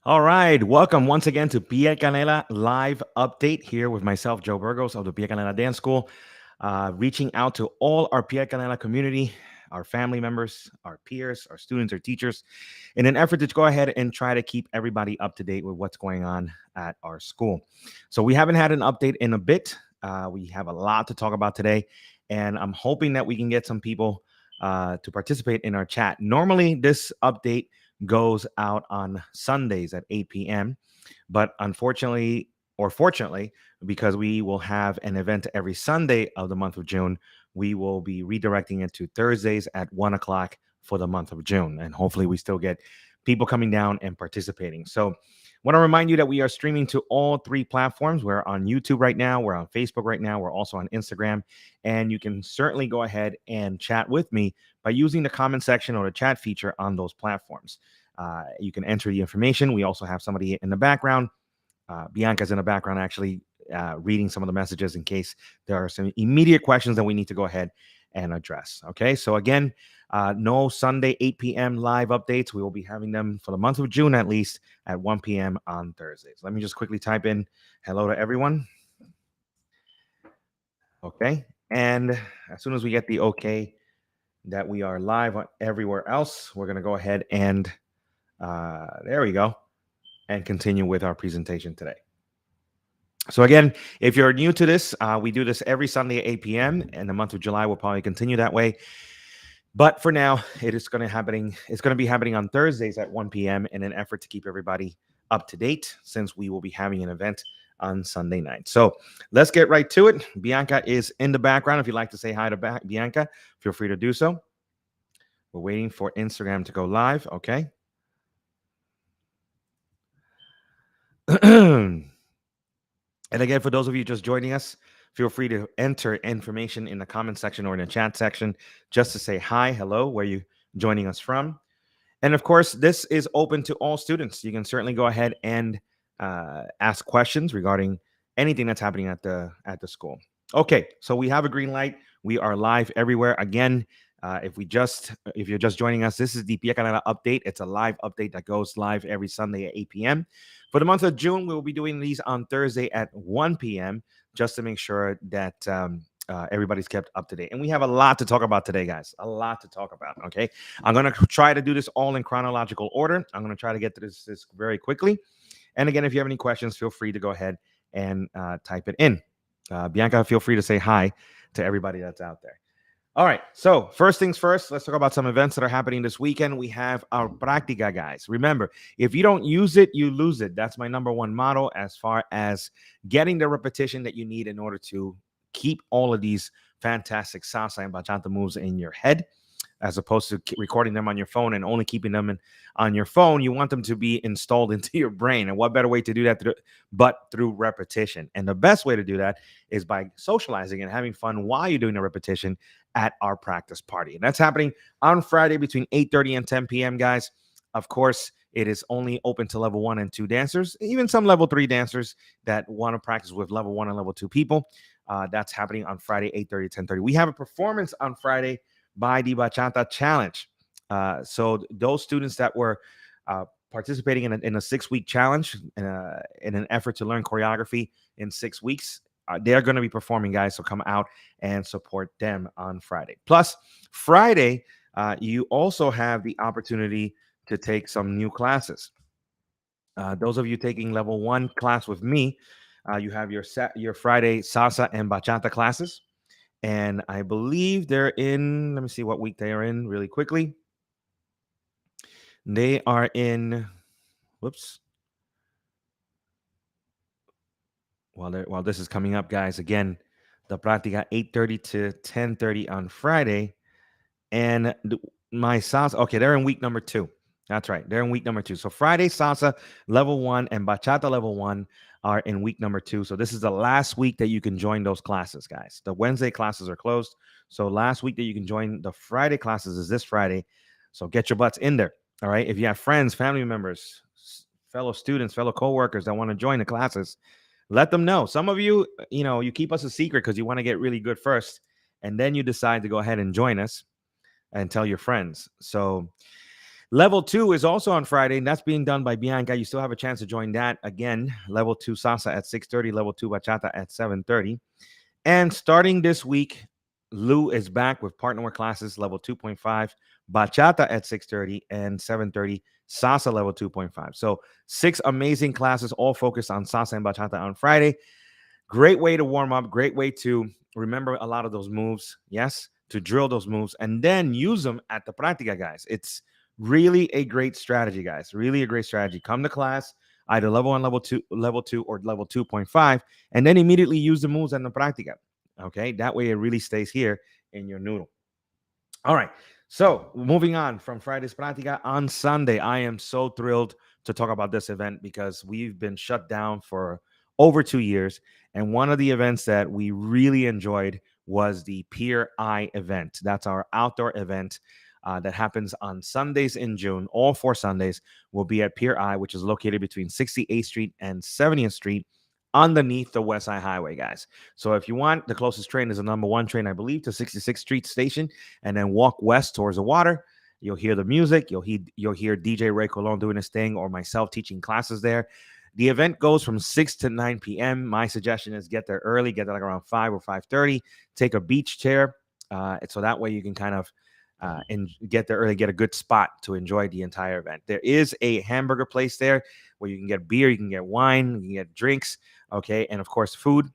All right, welcome once again to Pia Canela live update here with myself, Joe Burgos of the Pia Canela Dance School, reaching out to all our Pia Canela community, our family members, our peers, our students, our teachers, in an effort to go ahead and try to keep everybody up to date with what's going on at our school. So we haven't had an update in a bit. We have a lot to talk about today, and I'm hoping that we can get some people to participate in our chat. Normally, this update goes out on Sundays at 8 p.m. But unfortunately, or fortunately, because we will have an event every Sunday of the month of June, we will be redirecting it to Thursdays at 1 o'clock for the month of June. And hopefully, we still get people coming down and participating. So, I want to remind you that we are streaming to all three platforms. We're on YouTube right now, we're on Facebook right now, we're also on Instagram. And you can certainly go ahead and chat with me by using the comment section or the chat feature on those platforms. You can enter the information. We also have somebody in the background. Bianca's in the background actually reading some of the messages in case there are some immediate questions that we need to go ahead and address. Okay, so again, no Sunday 8 p.m. live updates. We will be having them for the month of June at least at 1 p.m. on Thursdays. Let me just quickly type in hello to everyone. Okay, and as soon as we get the okay that we are live everywhere else, we're going to go ahead and there we go, and continue with our presentation today. So again, if you're new to this, we do this every Sunday at 8 p.m. In the month of July, we'll probably continue that way. But for now, it's going to be happening on Thursdays at 1 p.m. in an effort to keep everybody up to date, since we will be having an event on Sunday night. So let's get right to it. Bianca is in the background. If you'd like to say hi to Bianca, feel free to do so. We're waiting for Instagram to go live. Okay. And again, for those of you just joining us, feel free to enter information in the comment section or in the chat section just to say hi, hello, where you joining us from. And of course, this is open to all students. You can certainly go ahead and ask questions regarding anything that's happening at the school. Okay, so we have a green light. We are live everywhere. Again, if you're just joining us, this is the Pia Canela update. It's a live update that goes live every Sunday at 8 p.m. For the month of June, we will be doing these on Thursday at 1 p.m. just to make sure that everybody's kept up to date. And we have a lot to talk about today, guys. A lot to talk about. Okay, I'm gonna try to do this all in chronological order. I'm gonna try to get to this very quickly. And again, if you have any questions, feel free to go ahead and type it in. Bianca, feel free to say hi to everybody that's out there. All right, so first things first, let's talk about some events that are happening this weekend. We have our Practica, guys. Remember, if you don't use it, you lose it. That's my number one motto as far as getting the repetition that you need in order to keep all of these fantastic salsa and bachata moves in your head, as opposed to recording them on your phone and only keeping them on your phone. You want them to be installed into your brain. And what better way to do that but through repetition? And the best way to do that is by socializing and having fun while you're doing the repetition at our practice party. And that's happening on Friday between 8:30 and 10 p.m., guys. Of course, it is only open to level 1 and 2 dancers, even some level 3 dancers that want to practice with level 1 and level 2 people. That's happening on Friday, 8:30 to 10:30. We have a performance on Friday by the Bachata Challenge. So those students that were participating in a 6-week challenge in an effort to learn choreography in 6 weeks, they're going to be performing, guys. So come out and support them on Friday. Plus, Friday, you also have the opportunity to take some new classes. Those of you taking level 1 class with me, you have your Friday salsa and bachata classes. And I believe they're in, let me see what week they are in really quickly. They are in, whoops. While this is coming up, guys, again, the Práctica 8:30 to 10:30 on Friday. And my salsa, okay, they're in week number 2. That's right. They're in week number 2. So Friday salsa level 1 and bachata level 1 are in week number 2. So this is the last week that you can join those classes, guys. The Wednesday classes are closed. So last week that you can join the Friday classes is this Friday. So get your butts in there. All right. If you have friends, family members, fellow students, fellow coworkers that want to join the classes, let them know. Some of you, you keep us a secret because you want to get really good first, and then you decide to go ahead and join us and tell your friends. So Level 2 is also on Friday, and that's being done by Bianca. You still have a chance to join that. Again, level 2 salsa at 6:30, level 2 bachata at 7:30. And starting this week, Lou is back with partner classes level 2.5, bachata at 6:30 and 7:30, salsa level 2.5. So 6 amazing classes all focused on salsa and bachata on Friday. Great way to warm up, great way to remember a lot of those moves, yes, to drill those moves and then use them at the práctica, guys. It's really a great strategy, guys. Really a great strategy. Come to class, either level 1, level 2, or level 2.5, and then immediately use the moves in the práctica. Okay, that way it really stays here in your noodle. All right. So moving on from Friday's Práctica on Sunday, I am so thrilled to talk about this event because we've been shut down for over 2 years. And one of the events that we really enjoyed was the Pier I event. That's our outdoor event that happens on Sundays in June. All 4 Sundays will be at Pier I, which is located between 68th Street and 70th Street underneath the West Side Highway, guys. So if you want, the closest train is the number 1 train, I believe, to 66th Street Station, and then walk west towards the water. You'll hear the music. You'll hear DJ Ray Colon doing his thing, or myself teaching classes there. The event goes from 6 to 9 p.m. My suggestion is get there early, get there like around 5 or 5:30. Take a beach chair, so that way you can kind of and get there early, get a good spot to enjoy the entire event. There is a hamburger place there where you can get beer, you can get wine, you can get drinks, okay, and of course food.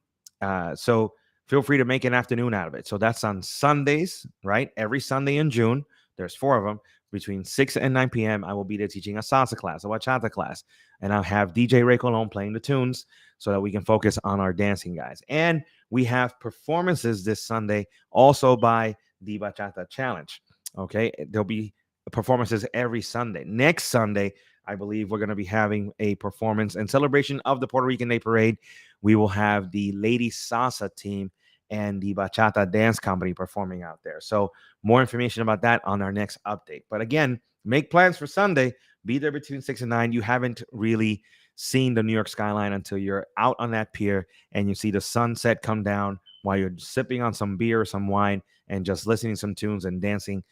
So feel free to make an afternoon out of it. So that's on Sundays, right? Every Sunday in June. There's 4 of them between 6 and 9 p.m. I will be there teaching a salsa class, a bachata class, and I'll have DJ Ray Colon playing the tunes so that we can focus on our dancing, guys. And we have performances this Sunday also by the Bachata Challenge. Okay, there'll be performances every Sunday. Next Sunday, I believe we're going to be having a performance in celebration of the Puerto Rican Day Parade. We will have the Lady Salsa team and the Bachata Dance Company performing out there. So more information about that on our next update. But again, make plans for Sunday. Be there between 6 and 9. You haven't really seen the New York skyline until you're out on that pier and you see the sunset come down while you're sipping on some beer or some wine and just listening to some tunes and dancing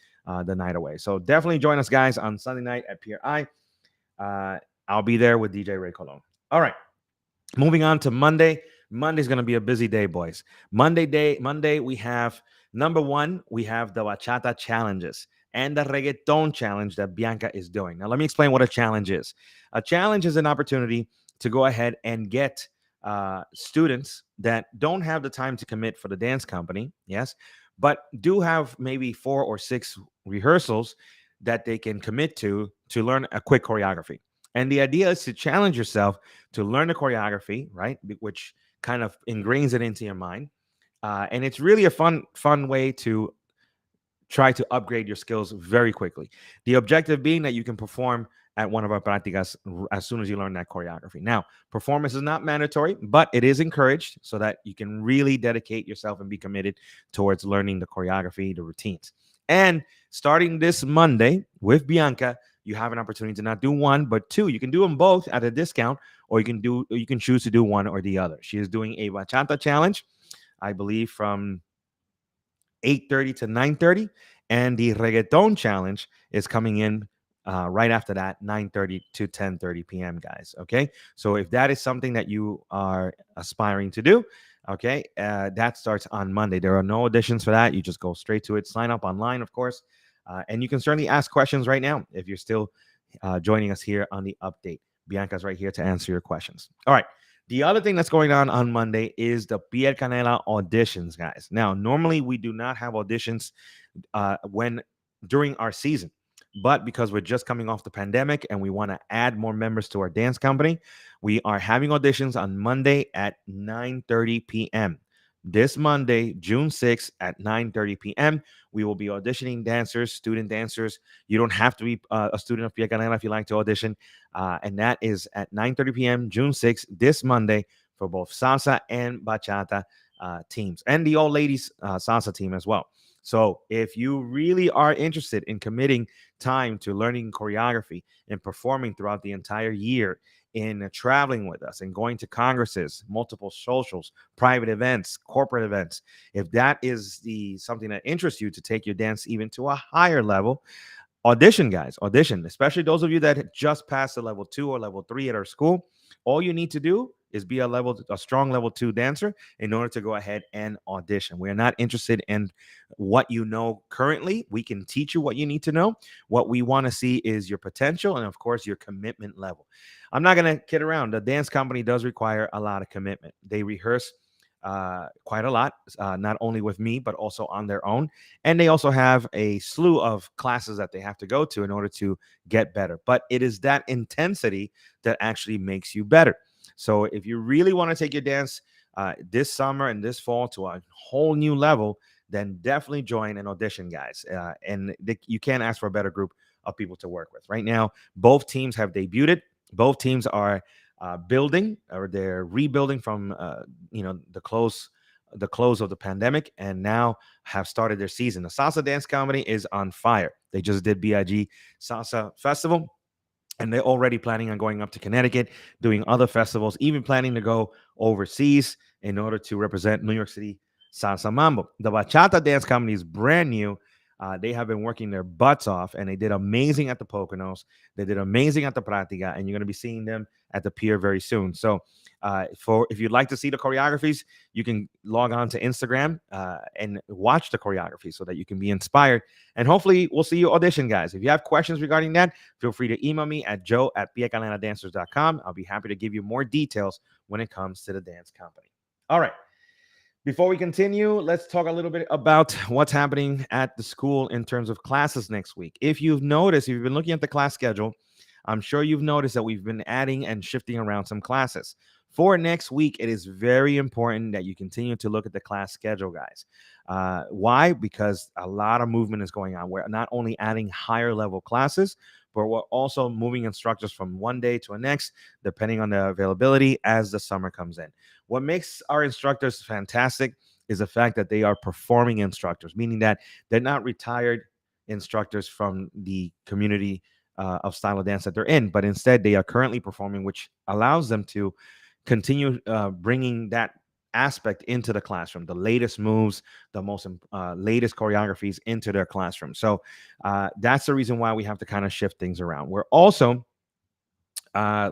the night away. So definitely join us, guys, on Sunday night at Pier I. I'll be there with DJ Ray Colon. All right. Moving on to Monday. Monday's going to be a busy day, boys. Monday, we have number 1, we have the Bachata challenges and the Reggaeton challenge that Bianca is doing. Now, let me explain what a challenge is. A challenge is an opportunity to go ahead and get students that don't have the time to commit for the dance company, yes, but do have maybe 4 or 6 rehearsals that they can commit to learn a quick choreography. And the idea is to challenge yourself to learn the choreography, right? Which kind of ingrains it into your mind. And it's really a fun way to try to upgrade your skills very quickly. The objective being that you can perform at one of our prácticas as soon as you learn that choreography. Now, performance is not mandatory, but it is encouraged so that you can really dedicate yourself and be committed towards learning the choreography, the routines. And starting this Monday with Bianca, you have an opportunity to not do 1, but 2. You can do them both at a discount, or you can choose to do one or the other. She is doing a bachata challenge, I believe, from 8:30 to 9:30, and the reggaeton challenge is coming in right after that, 9:30 to 10:30 p.m., guys. Okay, so if that is something that you are aspiring to do, okay, that starts on Monday. There are no auditions for that. You just go straight to it. Sign up online, of course, and you can certainly ask questions right now if you're still joining us here on the update. Bianca's right here to answer your questions. All right. The other thing that's going on Monday is the Piel Canela auditions, guys. Now, normally we do not have auditions during our season, but because we're just coming off the pandemic and we want to add more members to our dance company, we are having auditions on Monday at 9:30 p.m. This Monday, June 6th at 9:30 p.m., we will be auditioning dancers, student dancers. You don't have to be a student of Piel Canela if you like to audition. And that is at 9:30 p.m., June 6th, this Monday, for both salsa and bachata teams, and the old ladies salsa team as well. So if you really are interested in committing time to learning choreography and performing throughout the entire year, in traveling with us and going to congresses, multiple socials, private events, corporate events, if that is something that interests you to take your dance even to a higher level, Audition, guys, audition, especially those of you that just passed the level 2 or level 3 at our school. All you need to do is be a strong level 2 dancer in order to go ahead and audition. We're not interested in what you know currently. We can teach you what you need to know. What we want to see is your potential and, of course, your commitment level. I'm not going to kid around. The dance company does require a lot of commitment. They rehearse quite a lot, not only with me, but also on their own. And they also have a slew of classes that they have to go to in order to get better. But it is that intensity that actually makes you better. So if you really want to take your dance this summer and this fall to a whole new level, then definitely join an audition, guys. You can't ask for a better group of people to work with. Right now, both teams have debuted. Both teams are building, or they're rebuilding from the close of the pandemic, and now have started their season. The Salsa Dance Company is on fire. They just did BIG Salsa Festival, and they're already planning on going up to Connecticut, doing other festivals, even planning to go overseas in order to represent New York City Salsa Mambo. The Bachata Dance Company is brand new. They have been working their butts off, and they did amazing at the Poconos. They did amazing at the Pratica, and you're going to be seeing them at the pier very soon. So, if you'd like to see the choreographies, you can log on to Instagram and watch the choreography so that you can be inspired. And hopefully, we'll see you audition, guys. If you have questions regarding that, feel free to email me at joe@piecalendadancers.com. I'll be happy to give you more details when it comes to the dance company. All right. Before we continue, let's talk a little bit about what's happening at the school in terms of classes next week. If you've noticed, if you've been looking at the class schedule, I'm sure you've noticed that we've been adding and shifting around some classes. For next week, it is very important that you continue to look at the class schedule, guys. Why? Because a lot of movement is going on. We're not only adding higher level classes, but we're also moving instructors from one day to the next, depending on the availability as the summer comes in. What makes our instructors fantastic is the fact that they are performing instructors, meaning that they're not retired instructors from the community of style of dance that they're in, but instead they are currently performing, which allows them to continue bringing that aspect into the classroom, the latest moves, the most latest choreographies into their classroom. So that's the reason why we have to kind of shift things around. We're also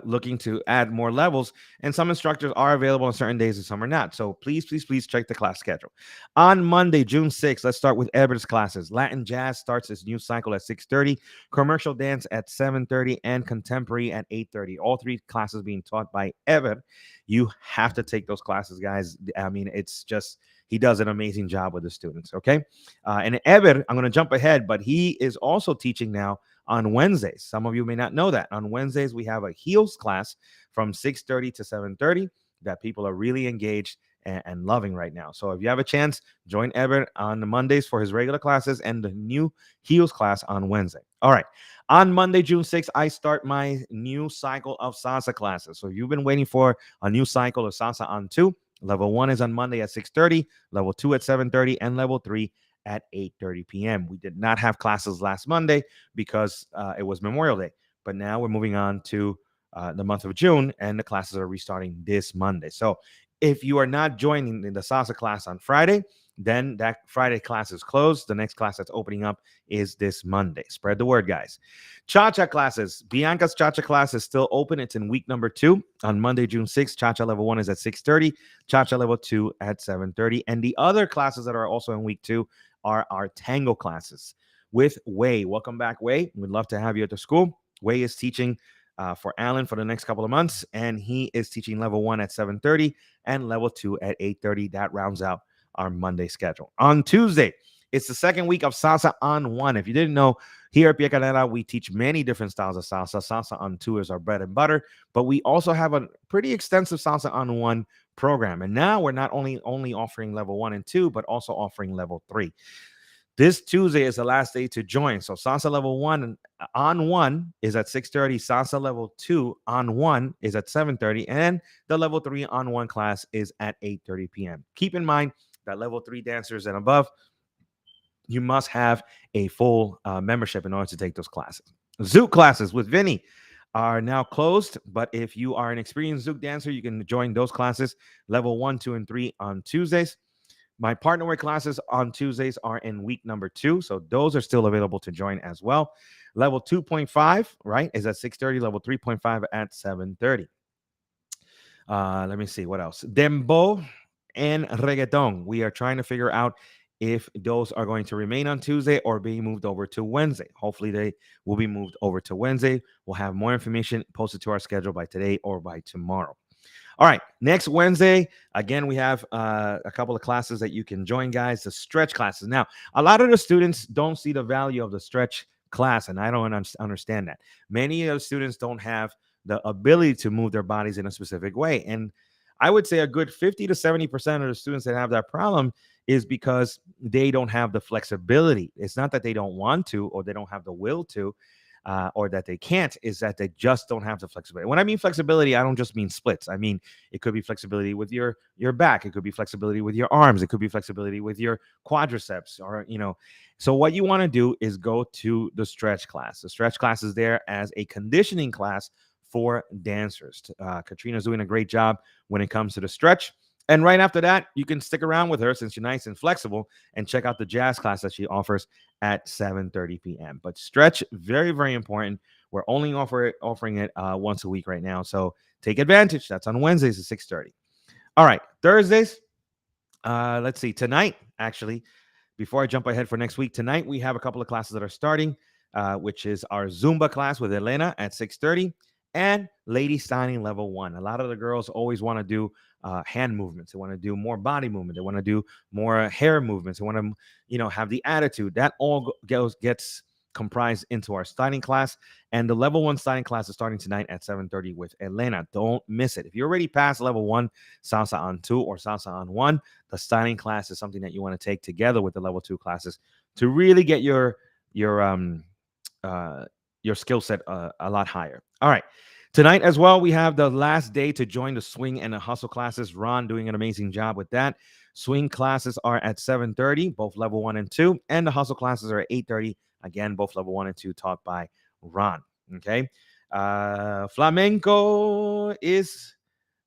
looking to add more levels, and some instructors are available on certain days and some are not. So please check the class schedule. On Monday, June 6th, let's start with Everett's classes. Latin Jazz starts its new cycle at 6:30, commercial dance at 7:30, and contemporary at 8:30. All three classes being taught by Everett. You have to take those classes, guys. I mean, it's just, he does an amazing job with the students, okay? And Everett, I'm going to jump ahead, but he is also teaching now on Wednesdays. Some of you may not know that. On Wednesdays, we have a heels class from 6:30 to 7:30 that people are really engaged and loving right now. So if you have a chance, join Everett on the Mondays for his regular classes and the new heels class on Wednesday. All right. On Monday, June 6th, I start my new cycle of salsa classes. So if you've been waiting for a new cycle of salsa on 2, level 1 is on Monday at 6:30, level 2 at 7:30, and level 3 at 8:30 p.m. We did not have classes last Monday because it was Memorial Day, but now we're moving on to the month of June, and the classes are restarting this Monday. So if you are not joining the salsa class on Friday, then that Friday class is closed. The next class that's opening up is this Monday. Spread the word, guys. Cha-cha classes. Bianca's cha-cha class is still open. It's in week number 2. On Monday, June 6th, cha-cha level 1 is at 6:30, cha-cha level 2 at 7:30. And the other classes that are also in week 2 are our tango classes with Wei. Welcome back, Wei. We'd love to have you at the school. Wei is teaching for Alan for the next couple of months, and he is teaching level 1 at 7:30 and level 2 at 8:30. That rounds out our Monday schedule. On Tuesday, it's the second week of Salsa on 1. If you didn't know, here at Pia Canela, we teach many different styles of salsa. Salsa on 2 is our bread and butter, but we also have a pretty extensive Salsa on 1 program. And now we're not only offering level 1 and 2, but also offering level 3. This Tuesday is the last day to join. So Salsa level 1 on 1 is at 6:30. Salsa level 2 on 1 is at 7:30. And the level 3 on 1 class is at 8:30 p.m. Keep in mind that level 3 dancers and above, you must have a full membership in order to take those classes. Zouk classes with Vinny are now closed, but if you are an experienced Zouk dancer, you can join those classes, level 1, 2, and 3 on Tuesdays. My partner way classes on Tuesdays are in week number 2, so those are still available to join as well. Level 2.5, right, is at 6:30. Level 3.5 at 7:30. Let me see what else. Dembo and reggaeton. We are trying to figure out if those are going to remain on Tuesday or be moved over to Wednesday. Hopefully, they will be moved over to Wednesday. We'll have more information posted to our schedule by today or by tomorrow. All right, next Wednesday, again, we have a couple of classes that you can join, guys, the stretch classes. Now, a lot of the students don't see the value of the stretch class, and I don't understand that. Many of the students don't have the ability to move their bodies in a specific way. And I would say a good 50 to 70% of the students that have that problem is because they don't have the flexibility. It's not that they don't want to or they don't have the will to, or that they can't, is that they just don't have the flexibility. When I mean flexibility, I don't just mean splits. I mean, it could be flexibility with your back. It could be flexibility with your arms. It could be flexibility with your quadriceps, or, so what you want to do is go to the stretch class. The stretch class is there as a conditioning class for dancers. Katrina's doing a great job when it comes to the stretch. And right after that, you can stick around with her since you're nice and flexible and check out the jazz class that she offers at 7:30 p.m. But stretch, very, very important. We're only offering it once a week right now. So take advantage. That's on Wednesdays at 6:30. All right. Thursdays. Let's see. Tonight, actually, before I jump ahead for next week, tonight we have a couple of classes that are starting, which is our Zumba class with Elena at 6:30 and Lady Signing Level 1. A lot of the girls always want to do hand movements. They want to do more body movement. They want to do more hair movements. They want to, have the attitude. That all gets comprised into our styling class. And the level 1 styling class is starting tonight at 7:30 with Elena. Don't miss it. If you're already past level 1 salsa on 2 or salsa on 1, the styling class is something that you want to take together with the level 2 classes to really get your skill set a lot higher. All right. Tonight as well, we have the last day to join the swing and the hustle classes. Ron doing an amazing job with that. Swing classes are at 7:30, both level 1 and 2, and the hustle classes are at 8:30. Again, both level 1 and 2 taught by Ron. Okay. Flamenco is,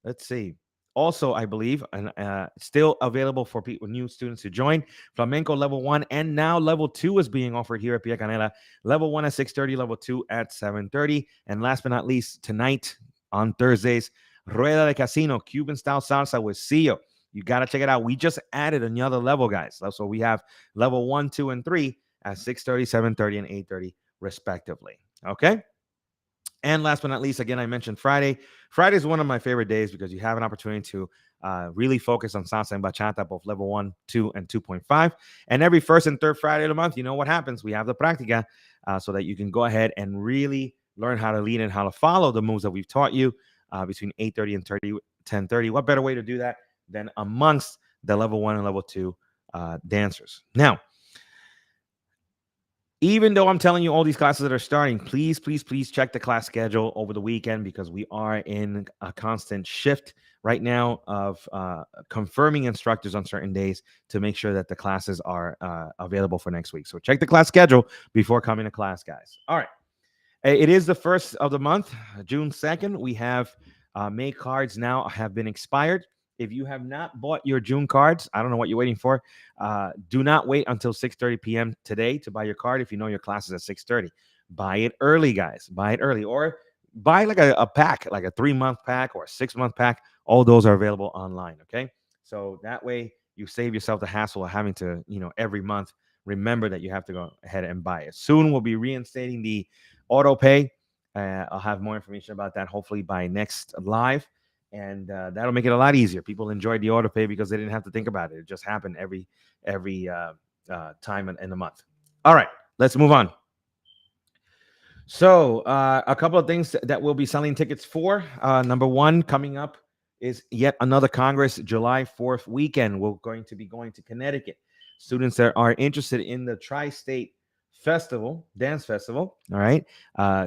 let's see, also, I believe, and still available for people, new students to join. Flamenco level 1 and now level 2 is being offered here at Pia Canela. Level 1 at 6:30, level 2 at 7:30. And last but not least, tonight on Thursdays, Rueda de Casino, Cuban style salsa with Cio. You got to check it out. We just added another level, guys. So we have level 1, 2, and 3 at 6:30, 7:30, and 8:30, respectively. Okay. And last but not least, again, I mentioned Friday. Friday is one of my favorite days because you have an opportunity to really focus on salsa and bachata, both level 1, 2, and 2.5. And every first and third Friday of the month, you know what happens? We have the practica so that you can go ahead and really learn how to lead and how to follow the moves that we've taught you between 8:30 and 10:30. What better way to do that than amongst the level 1 and level 2 dancers? Now, even though I'm telling you all these classes that are starting, please, please, please check the class schedule over the weekend because we are in a constant shift right now of confirming instructors on certain days to make sure that the classes are available for next week. So check the class schedule before coming to class, guys. All right. It is the first of the month, June 2nd. We have May cards now have been expired. If you have not bought your June cards, I don't know what you're waiting for. Do not wait until 6:30 p.m. today to buy your card if you know your class is at 6:30. Buy it early, guys. Buy it early. Or buy like a pack, like a 3-month pack or a 6-month pack. All those are available online, okay? So that way you save yourself the hassle of having to, every month remember that you have to go ahead and buy it. Soon we'll be reinstating the auto pay. I'll have more information about that hopefully by next live. And that'll make it a lot easier. People enjoyed the auto pay because they didn't have to think about it. It just happened every time in the month. All right, let's move on. So a couple of things that we'll be selling tickets for. Number one, coming up is yet another Congress, July 4th weekend. We're going to be going to Connecticut. Students that are interested in the Tri-State Festival, Dance Festival. All right.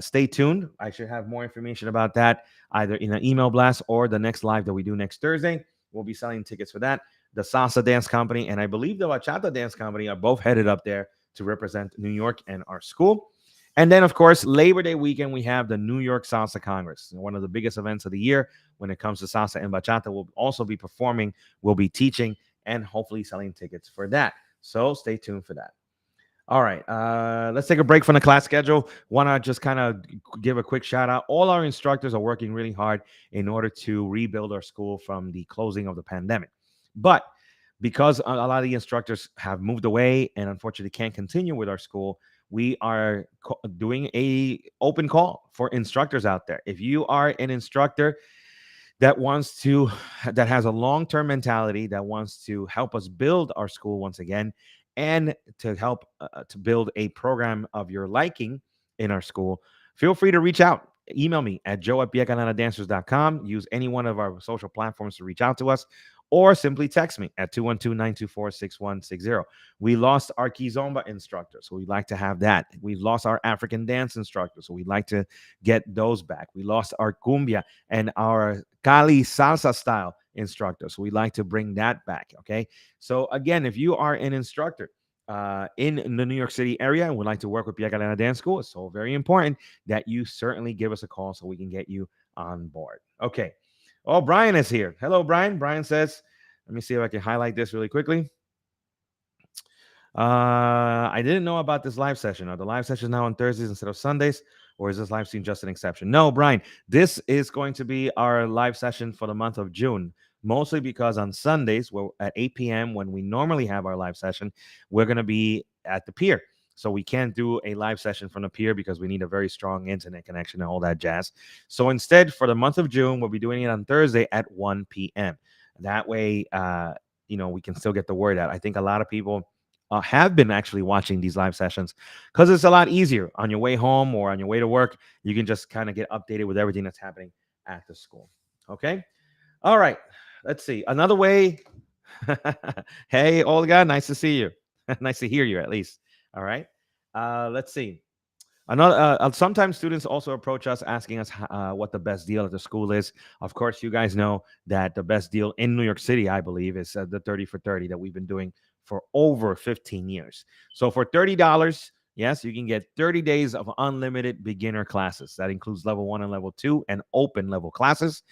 Stay tuned. I should have more information about that either in an email blast or the next live that we do next Thursday. We'll be selling tickets for that. The Salsa Dance Company and I believe the Bachata Dance Company are both headed up there to represent New York and our school. And then, of course, Labor Day weekend, we have the New York Salsa Congress, one of the biggest events of the year when it comes to salsa and bachata. We'll also be performing, we'll be teaching, and hopefully selling tickets for that. So stay tuned for that. All right, let's take a break from the class schedule. Want to just kind of give a quick shout out. All our instructors are working really hard in order to rebuild our school from the closing of the pandemic. But because a lot of the instructors have moved away and unfortunately can't continue with our school, we are doing a open call for instructors out there. If you are an instructor that wants to that has a long-term mentality, that wants to help us build our school once again, and to help to build a program of your liking in our school, feel free to reach out. Email me at joe@viacanaladancers.com. Use any one of our social platforms to reach out to us, or simply text me at 212-924-6160. We lost our Kizomba instructor, so we'd like to have that. We lost our African dance instructor, so we'd like to get those back. We lost our cumbia and our Cali salsa style instructor, so we'd like to bring that back. Okay, so again, if you are an instructor in the New York City area and would like to work with Pia Galena Dance School, it's so very important that you certainly give us a call so we can get you on board. Okay. Oh, Brian is here. Hello, Brian. Brian says, let me see if I can highlight this really quickly. I didn't know about this live session. Are the live sessions now on Thursdays instead of Sundays, or is this live stream just an exception? No, Brian, this is going to be our live session for the month of June, mostly because on Sundays, we're at 8 p.m. when we normally have our live session, we're going to be at the pier. So we can't do a live session from the pier because we need a very strong internet connection and all that jazz. So instead, for the month of June, we'll be doing it on Thursday at 1 p.m. That way, we can still get the word out. I think a lot of people have been actually watching these live sessions because it's a lot easier on your way home or on your way to work. You can just kind of get updated with everything that's happening at the school. Okay. All right. Let's see. Another way. Hey, Olga. Nice to see you. Nice to hear you at least. All right. Let's see. Another. Sometimes students also approach us asking us what the best deal at the school is. Of course, you guys know that the best deal in New York City, I believe, is the 30 for 30 that we've been doing for over 15 years. So for $30, yes, you can get 30 days of unlimited beginner classes. That includes level 1 and level 2 and open level classes.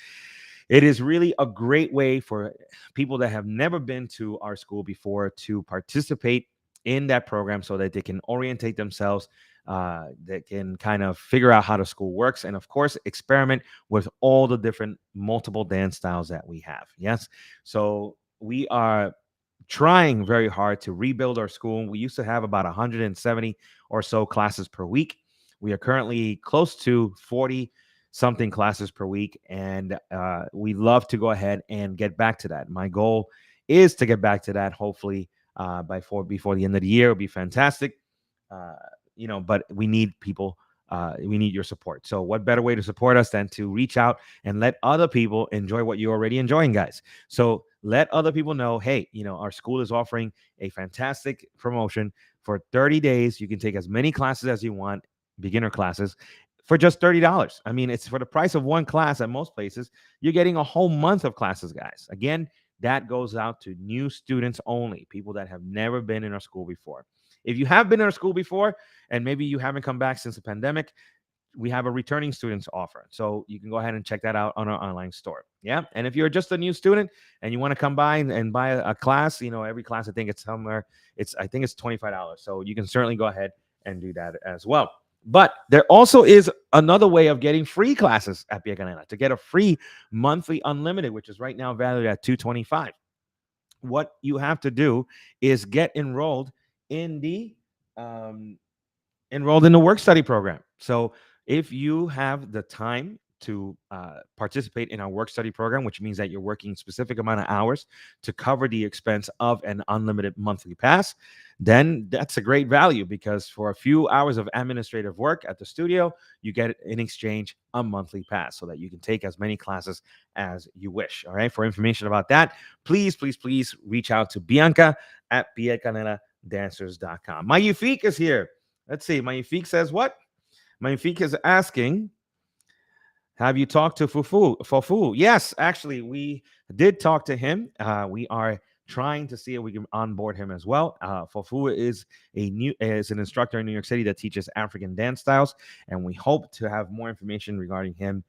It is really a great way for people that have never been to our school before to participate in that program so that they can orientate themselves, they can kind of figure out how the school works, and of course experiment with all the different multiple dance styles that we have. Yes, so we are trying very hard to rebuild our school. We used to have about 170 or so classes per week. We are currently close to 40 something classes per week, and we love to go ahead and get back to that. My goal is to get back to that hopefully before the end of the year. It would be fantastic. But we need people. We need your support. So what better way to support us than to reach out and let other people enjoy what you're already enjoying, guys? So let other people know, hey, our school is offering a fantastic promotion for 30 days. You can take as many classes as you want, beginner classes, for just $30. I mean, it's for the price of one class at most places. You're getting a whole month of classes, guys. Again, that goes out to new students only, people that have never been in our school before. If you have been in our school before and maybe you haven't come back since the pandemic, we have a returning students offer. So you can go ahead and check that out on our online store. Yeah. And if you're just a new student and you want to come by and buy a class, every class, I think it's $25. So you can certainly go ahead and do that as well. But there also is another way of getting free classes at Pia Canela, to get a free monthly unlimited, which is right now valued at $225. What you have to do is get enrolled in the work study program. So if you have the time to participate in our work study program, which means that you're working specific amount of hours to cover the expense of an unlimited monthly pass, then that's a great value, because for a few hours of administrative work at the studio, you get in exchange a monthly pass so that you can take as many classes as you wish. All right. For information about that, please reach out to Bianca at piacaneladancers.com. Mayufik is here. Let's see. Mayufik says what? Mayufik is asking, have you talked to Fofu? Yes, actually, we did talk to him. We are trying to see if we can onboard him as well. Fofu is an instructor in New York City that teaches African dance styles, and we hope to have more information regarding him,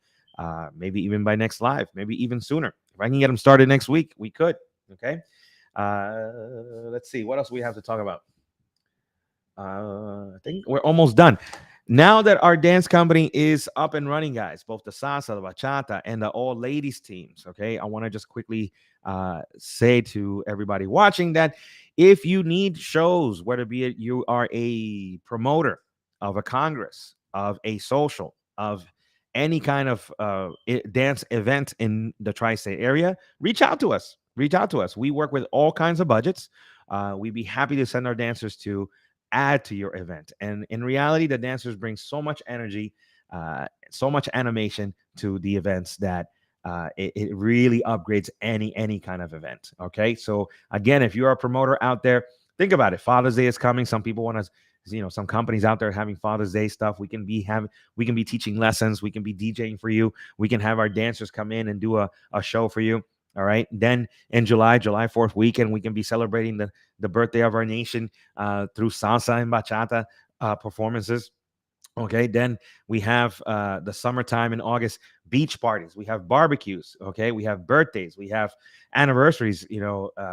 maybe even by next live, maybe even sooner. If I can get him started next week, we could. Okay. Let's see what else we have to talk about. I think we're almost done. Now that our dance company is up and running, guys, both the salsa, the bachata, and the all ladies teams. Okay, I want to just quickly say to everybody watching that if you need shows, whether be it you are a promoter of a congress, of a social, of any kind of dance event in the tri-state area, reach out to us. Reach out to us. We work with all kinds of budgets. We'd be happy to send our dancers to add to your event. And in reality, the dancers bring so much energy, so much animation to the events that it really upgrades any kind of event. Okay, so again, if you're a promoter out there, think about it. Father's Day is coming. Some people want to. Some companies out there having Father's Day stuff. We can be teaching lessons. We can be DJing for you. We can have our dancers come in and do a show for you. All right. Then in July 4th weekend, we can be celebrating the birthday of our nation through salsa and bachata performances. Okay. Then we have the summertime in August, beach parties. We have barbecues. Okay. We have birthdays. We have anniversaries,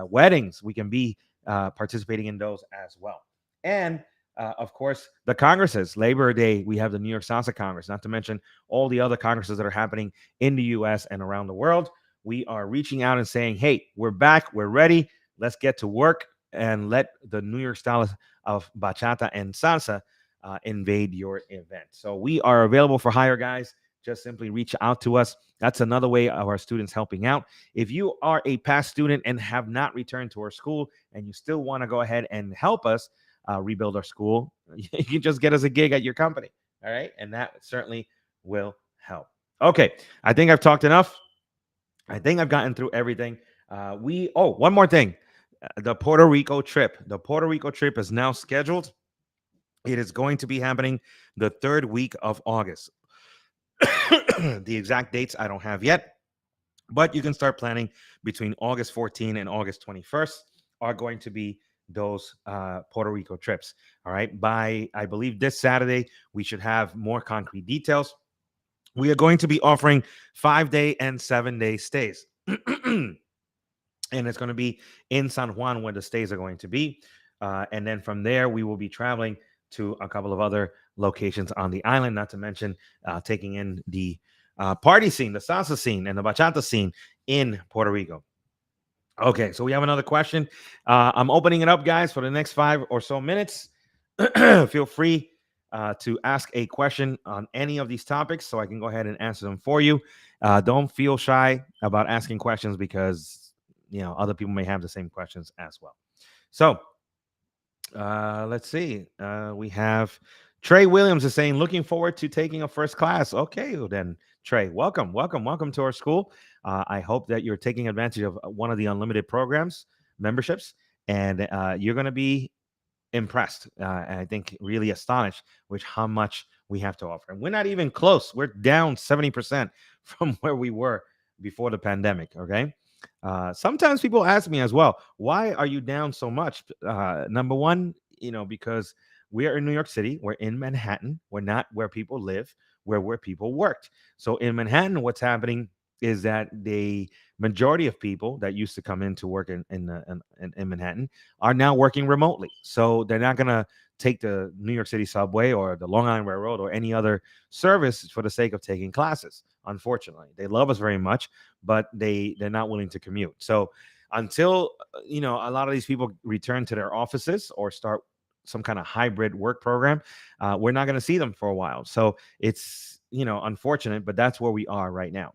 weddings. We can be participating in those as well. And of course, the congresses, Labor Day, we have the New York Salsa Congress, not to mention all the other congresses that are happening in the US and around the world. We are reaching out and saying, hey, we're back, we're ready, let's get to work and let the New York style of bachata and salsa invade your event. So we are available for hire, guys. Just simply reach out to us. That's another way of our students helping out. If you are a past student and have not returned to our school and you still want to go ahead and help us rebuild our school, you can just get us a gig at your company. All right. And that certainly will help. Okay. I think I've talked enough. I think I've gotten through everything. One more thing. The Puerto Rico trip. The Puerto Rico trip is now scheduled. It is going to be happening the third week of August. The exact dates I don't have yet, but you can start planning between August 14 and August 21st are going to be those Puerto Rico trips. All right. By, I believe, this Saturday, we should have more concrete details. We are going to be offering 5-day and 7-day stays. And it's going to be in San Juan where the stays are going to be. And then from there, we will be traveling to a couple of other locations on the island, not to mention taking in the party scene, the salsa scene, and the bachata scene in Puerto Rico. Okay, so we have another question. I'm opening it up, guys, for the next 5 or so minutes. Feel free to ask a question on any of these topics so I can go ahead and answer them for you. Don't feel shy about asking questions because, other people may have the same questions as well. So let's see. We have Trey Williams is saying, looking forward to taking a first class. Okay, well then, Trey, welcome to our school. I hope that you're taking advantage of one of the unlimited programs, memberships, and you're going to be impressed and I think really astonished with how much we have to offer. And we're not even close. We're down 70% from where we were before the pandemic. Okay. Sometimes people ask me as well, why are you down so much? Number one, because we are in New York City. We're in Manhattan. We're not where people live, we're where people worked. So in Manhattan, what's happening is that the majority of people that used to come in to work in Manhattan are now working remotely. So they're not going to take the New York City subway or the Long Island Railroad or any other service for the sake of taking classes. Unfortunately, they love us very much, but they're not willing to commute. So until a lot of these people return to their offices or start some kind of hybrid work program, we're not going to see them for a while. So it's unfortunate, but that's where we are right now.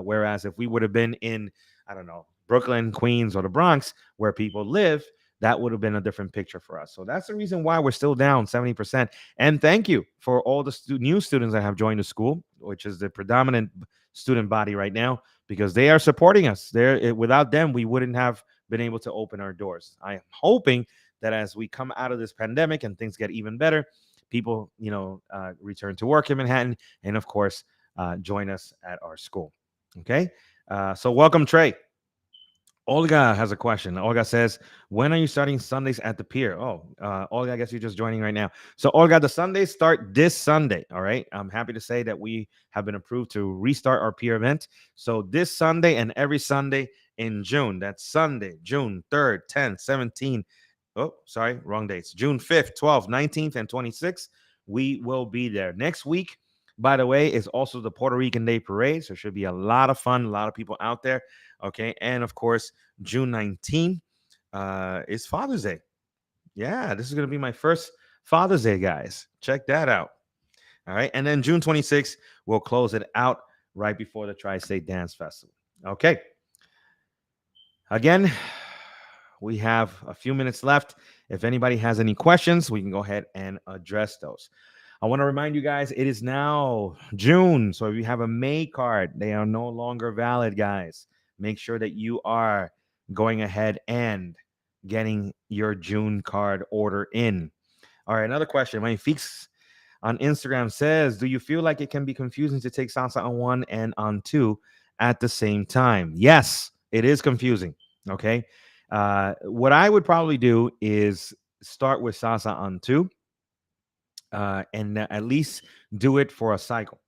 Whereas if we would have been in, I don't know, Brooklyn, Queens, or the Bronx, where people live, that would have been a different picture for us. So that's the reason why we're still down 70%. And thank you for all the new students that have joined the school, which is the predominant student body right now, because they are supporting us. Without them, we wouldn't have been able to open our doors. I am hoping that as we come out of this pandemic and things get even better, people, return to work in Manhattan and, of course, join us at our school. Okay. So welcome, Trey. Olga has a question. Olga says, when are you starting Sundays at the pier? Oh, Olga, I guess you're just joining right now. So, Olga, the Sundays start this Sunday. All right. I'm happy to say that we have been approved to restart our pier event. So, this Sunday and every Sunday in June. That's Sunday, June 3rd, 10th, 17th. Oh, sorry, wrong dates. June 5th, 12th, 19th, and 26th. We will be there. Next week, by the way, is also the Puerto Rican Day Parade. So it should be a lot of fun, a lot of people out there. Okay. And of course, June 19th is Father's Day. Yeah, this is going to be my first Father's Day, guys. Check that out. All right. And then June 26th, we'll close it out right before the Tri State Dance Festival. Okay. Again, we have a few minutes left. If anybody has any questions, we can go ahead and address those. I want to remind you guys, it is now June. So if you have a May card, they are no longer valid, guys. Make sure that you are going ahead and getting your June card order in. All right, another question. My Feeks on Instagram says, do you feel like it can be confusing to take salsa on one and on two at the same time? Yes, it is confusing. Okay. What I would probably do is start with salsa on two and at least do it for a cycle.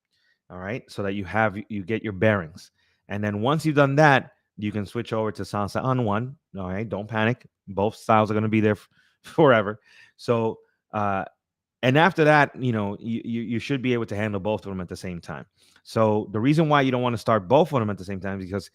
All right. So that you get your bearings. And then once you've done that, you can switch over to salsa on one. All right. Don't panic. Both styles are going to be there forever. So, and after that, you should be able to handle both of them at the same time. So the reason why you don't want to start both of them at the same time is because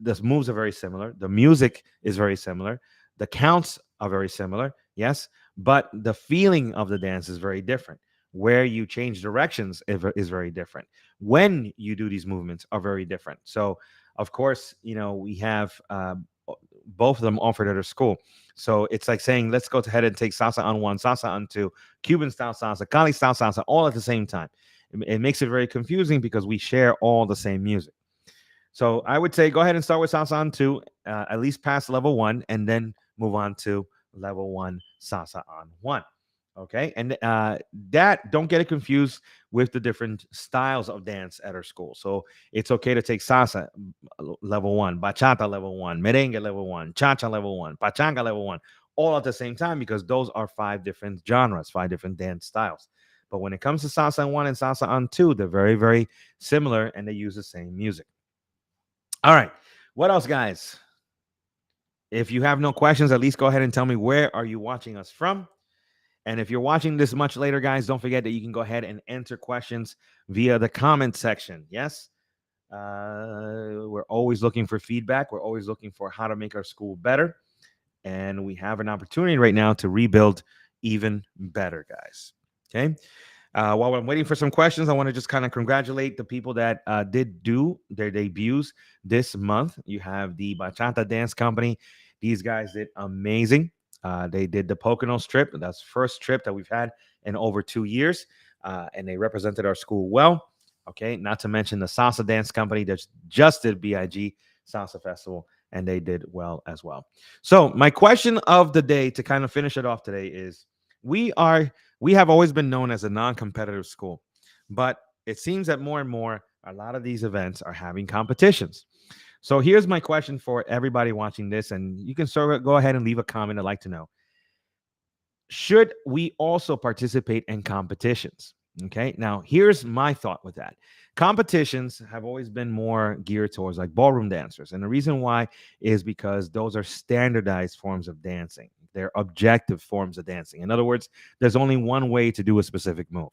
the moves are very similar, the music is very similar, the counts are very similar, yes, but the feeling of the dance is very different. Where you change directions is very different. When you do these movements are very different. So of course, we have both of them offered at our school. So it's like saying, let's go ahead and take salsa on one, salsa on two, Cuban style salsa, Cali style salsa, all at the same time. It makes it very confusing because we share all the same music. So I would say go ahead and start with salsa on two, at least past level one, and then move on to level one salsa on one. Okay. And that, don't get it confused with the different styles of dance at our school. So it's okay to take salsa level one, bachata level one, merengue level one, cha-cha level one, pachanga level one, all at the same time, because those are 5 different genres, 5 different dance styles. But when it comes to salsa on one and salsa on two, they're very, very similar and they use the same music. All right. What else, guys? If you have no questions, at least go ahead and tell me, where are you watching us from? And if you're watching this much later, guys, don't forget that you can go ahead and enter questions via the comment section. Yes. We're always looking for feedback. We're always looking for how to make our school better. And we have an opportunity right now to rebuild even better, guys. Okay. While I'm waiting for some questions, I want to just kind of congratulate the people that did do their debuts this month. You have the Bachata Dance Company. These guys did amazing. They did the Poconos trip. That's the first trip that we've had in over 2 years. And they represented our school well. Okay. Not to mention the Salsa Dance Company that just did BIG Salsa Festival, and they did well as well. So my question of the day to kind of finish it off today is, we have always been known as a non-competitive school, but it seems that more and more, a lot of these events are having competitions. So here's my question for everybody watching this, and you can sort of go ahead and leave a comment. I'd like to know, should we also participate in competitions? Okay, now here's my thought with that. Competitions have always been more geared towards like ballroom dancers. And the reason why is because those are standardized forms of dancing. They're objective forms of dancing. In other words, there's only one way to do a specific move.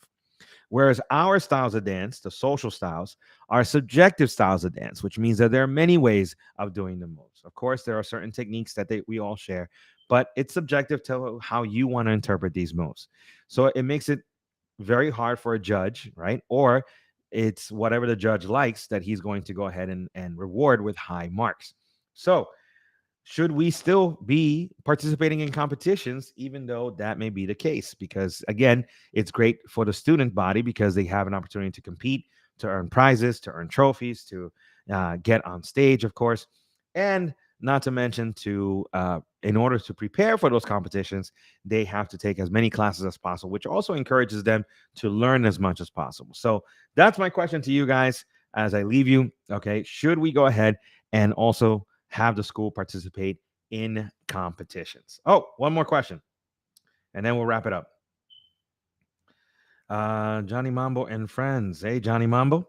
Whereas our styles of dance, the social styles, are subjective styles of dance, which means that there are many ways of doing the moves. Of course, there are certain techniques that we all share, but it's subjective to how you want to interpret these moves. So it makes it very hard for a judge, right? Or it's whatever the judge likes that he's going to go ahead and reward with high marks. So should we still be participating in competitions, even though that may be the case? Because again, it's great for the student body because they have an opportunity to compete, to earn prizes, to earn trophies, to get on stage, of course, and not to mention to in order to prepare for those competitions, they have to take as many classes as possible, which also encourages them to learn as much as possible. So that's my question to you guys as I leave you. Okay, should we go ahead and also have the school participate in competitions? Oh, one more question, and then we'll wrap it up. Johnny Mambo and friends. Hey, Johnny Mambo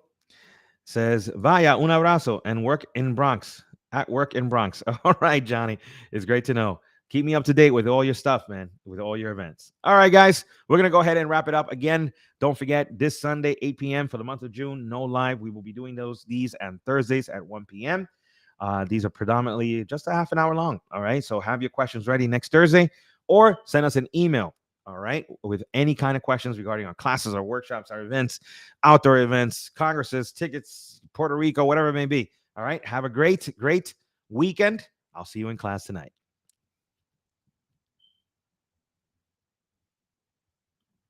says, Vaya, un abrazo and work in Bronx. At work in Bronx. All right, Johnny. It's great to know. Keep me up to date with all your stuff, man, with all your events. All right, guys, we're going to go ahead and wrap it up. Again, don't forget this Sunday, 8 p.m. for the month of June, no live. We will be doing these and Thursdays at 1 p.m. These are predominantly just a half an hour long. All right. So have your questions ready next Thursday or send us an email. All right. With any kind of questions regarding our classes, our workshops, our events, outdoor events, congresses, tickets, Puerto Rico, whatever it may be. All right. Have a great weekend. I'll see you in class tonight.